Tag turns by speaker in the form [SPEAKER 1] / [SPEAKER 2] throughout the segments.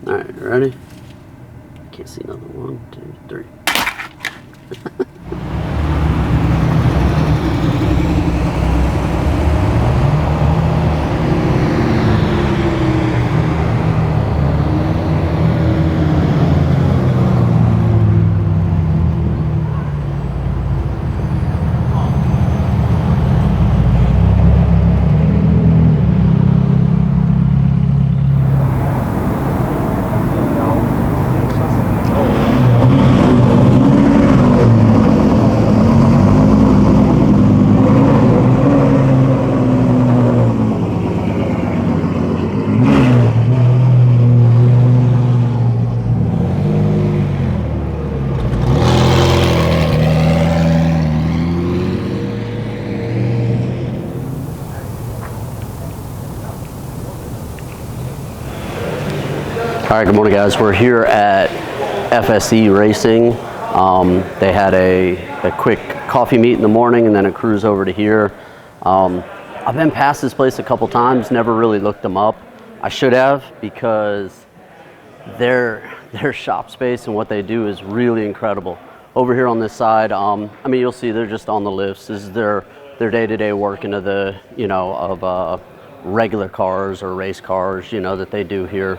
[SPEAKER 1] All right, ready? Can't see nothing. 1, 2, 3. All right, good morning, guys. We're here at FSE Racing. They had a quick coffee meet in the morning and then a cruise over to here. I've been past this place a couple times, never really looked them up. I should have, because their shop space and what they do is really incredible. Over here on this side, I mean, you'll see they're just on the lifts. This is their day-to-day work into the, of regular cars or race cars, that they do here.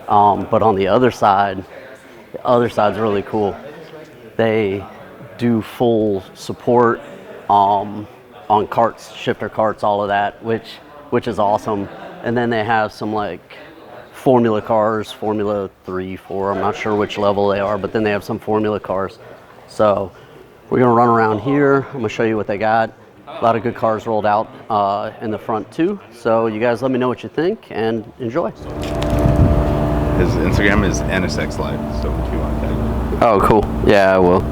[SPEAKER 1] But on the other side's really cool. They do full support on carts, shifter carts, all of that, which is awesome. And then they have some like formula cars, Formula 3, 4, I'm not sure which level they are, but then they have some formula cars. So we're gonna run around here. I'm gonna show you what they got. A lot of good cars rolled out in the front too. So you guys let me know what you think and enjoy.
[SPEAKER 2] His Instagram is NSX Live, so if you want that.
[SPEAKER 1] Oh, cool. Yeah, I will.
[SPEAKER 3] Is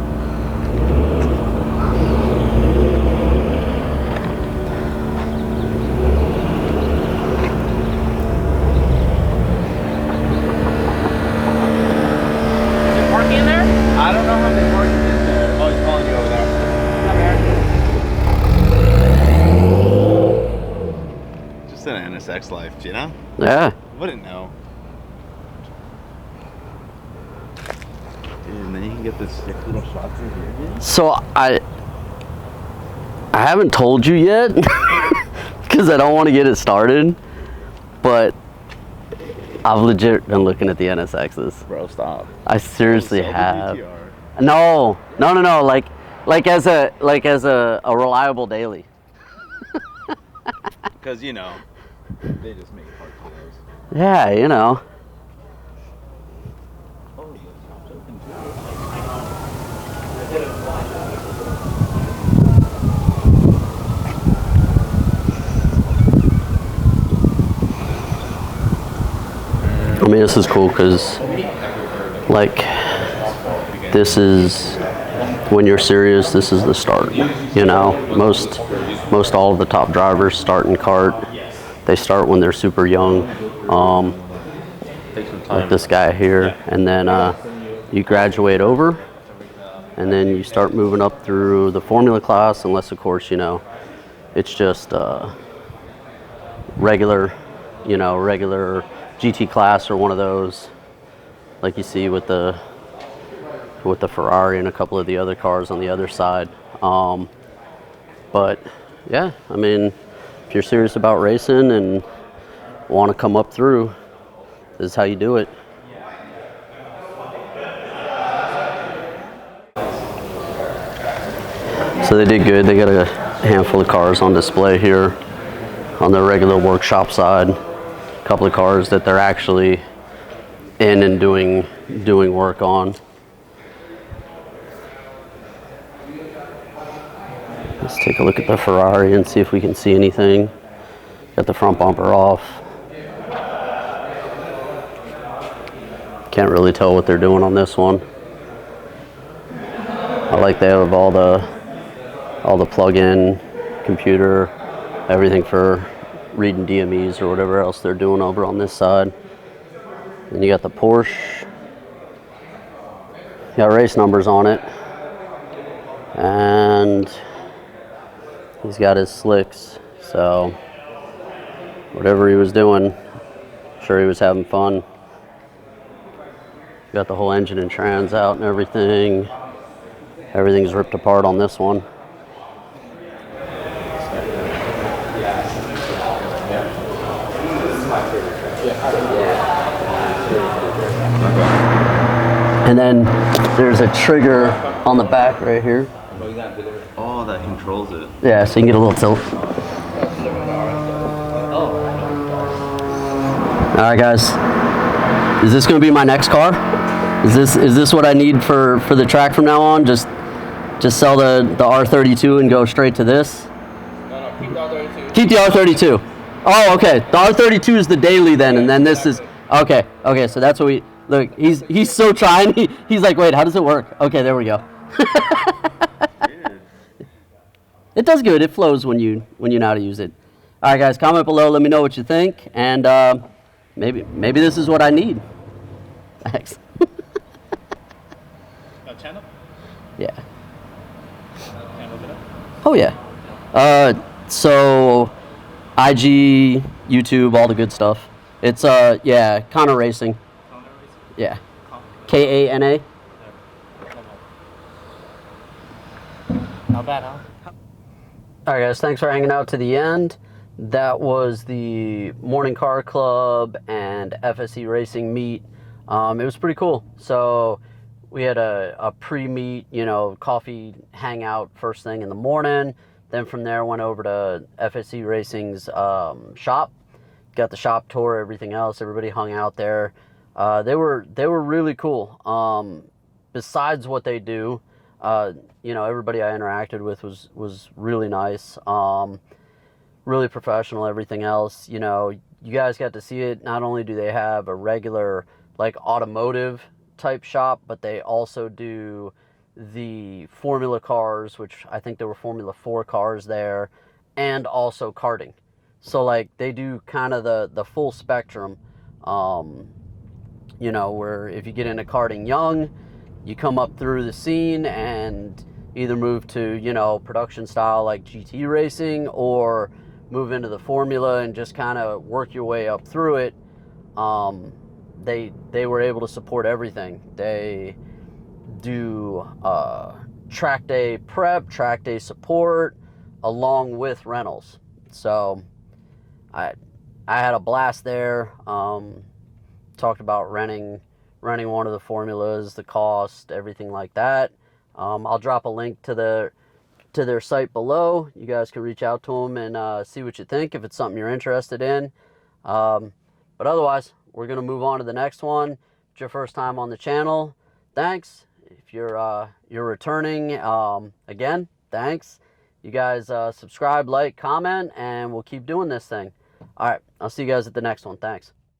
[SPEAKER 3] it parking in there?
[SPEAKER 2] I don't know how they parking in there. Oh, he's calling you over there. Just an NSX Live, do you know?
[SPEAKER 1] Yeah.
[SPEAKER 2] Wouldn't know. And then you can get this sick little shots in here, dude.
[SPEAKER 1] So I haven't told you yet because I don't want to get it started, but I've legit been looking at the NSXs.
[SPEAKER 2] Bro, stop.
[SPEAKER 1] I seriously
[SPEAKER 2] Sell the
[SPEAKER 1] have.
[SPEAKER 2] GTR.
[SPEAKER 1] No. Like as a reliable daily.
[SPEAKER 2] Because, they just make parts of those.
[SPEAKER 1] Yeah, I mean, this is cool because, like, this is, when you're serious, this is the start, Most all of the top drivers start in kart. They start when they're super young, like this guy here, and then you graduate over, and then you start moving up through the formula class, unless, of course, it's just regular GT class or one of those, like you see with the Ferrari and a couple of the other cars on the other side. But yeah, I mean, if you're serious about racing and want to come up through, this is how you do it. So they did good. They got a handful of cars on display here on the regular workshop side. A couple of cars that they're actually in and doing work on. Let's take a look at the Ferrari and see if we can see anything. Got the front bumper off. Can't really tell what they're doing on this one. I like they have all the plug-in computer, everything for reading DMEs or whatever else they're doing over on this side. Then you got the Porsche. Got race numbers on it. And he's got his slicks. So whatever he was doing, I'm sure he was having fun. Got the whole engine and trans out and everything. Everything's ripped apart on this one. And then there's a trigger on the back right here.
[SPEAKER 2] Oh, that controls it.
[SPEAKER 1] Yeah, so you can get a little tilt. All right, guys. Is this going to be my next car? Is this what I need for the track from now on? Just sell the R32 and go straight to this?
[SPEAKER 3] No, keep the R32.
[SPEAKER 1] Keep the R32. Oh, okay. The R32 is the daily then, and then this is okay. Okay, so that's what we look. He's so trying. He's like, wait, how does it work? Okay, there we go. It does good. It flows when you know how to use it. All right, guys, comment below. Let me know what you think, and maybe this is what I need. Thanks.
[SPEAKER 3] Channel?
[SPEAKER 1] Yeah.
[SPEAKER 3] Can I look it up?
[SPEAKER 1] Oh yeah. So IG, YouTube, all the good stuff. It's yeah, Kana Racing.
[SPEAKER 3] Counter racing?
[SPEAKER 1] Yeah. Kana.
[SPEAKER 3] Not bad, huh?
[SPEAKER 1] All right, guys, thanks for hanging out to the end. That was the Morning Car Club and FSE Racing meet. It was pretty cool. So we had a pre-meet, coffee hangout first thing in the morning. Then from there went over to FSE Racing's shop. Got the shop tour, everything else. Everybody hung out there. They were really cool. Besides what they do, everybody I interacted with was really nice. Really professional, everything else. You guys got to see it. Not only do they have a regular like automotive type shop, but they also do the Formula cars, which I think there were Formula 4 cars there, and also karting. So like they do kind of the full spectrum, where if you get into karting young, you come up through the scene and either move to, production style like GT racing, or move into the Formula and just kind of work your way up through it. They were able to support everything. They do track day prep, track day support, along with rentals. So I had a blast there. Talked about renting one of the Formulas, the cost, everything like that. I'll drop a link to their site below. You guys can reach out to them and see what you think if it's something you're interested in. But otherwise, we're gonna move on to the next one. If it's your first time on the channel, thanks. If you're returning, again, thanks. You guys subscribe, like, comment, and we'll keep doing this thing. All right, I'll see you guys at the next one. Thanks.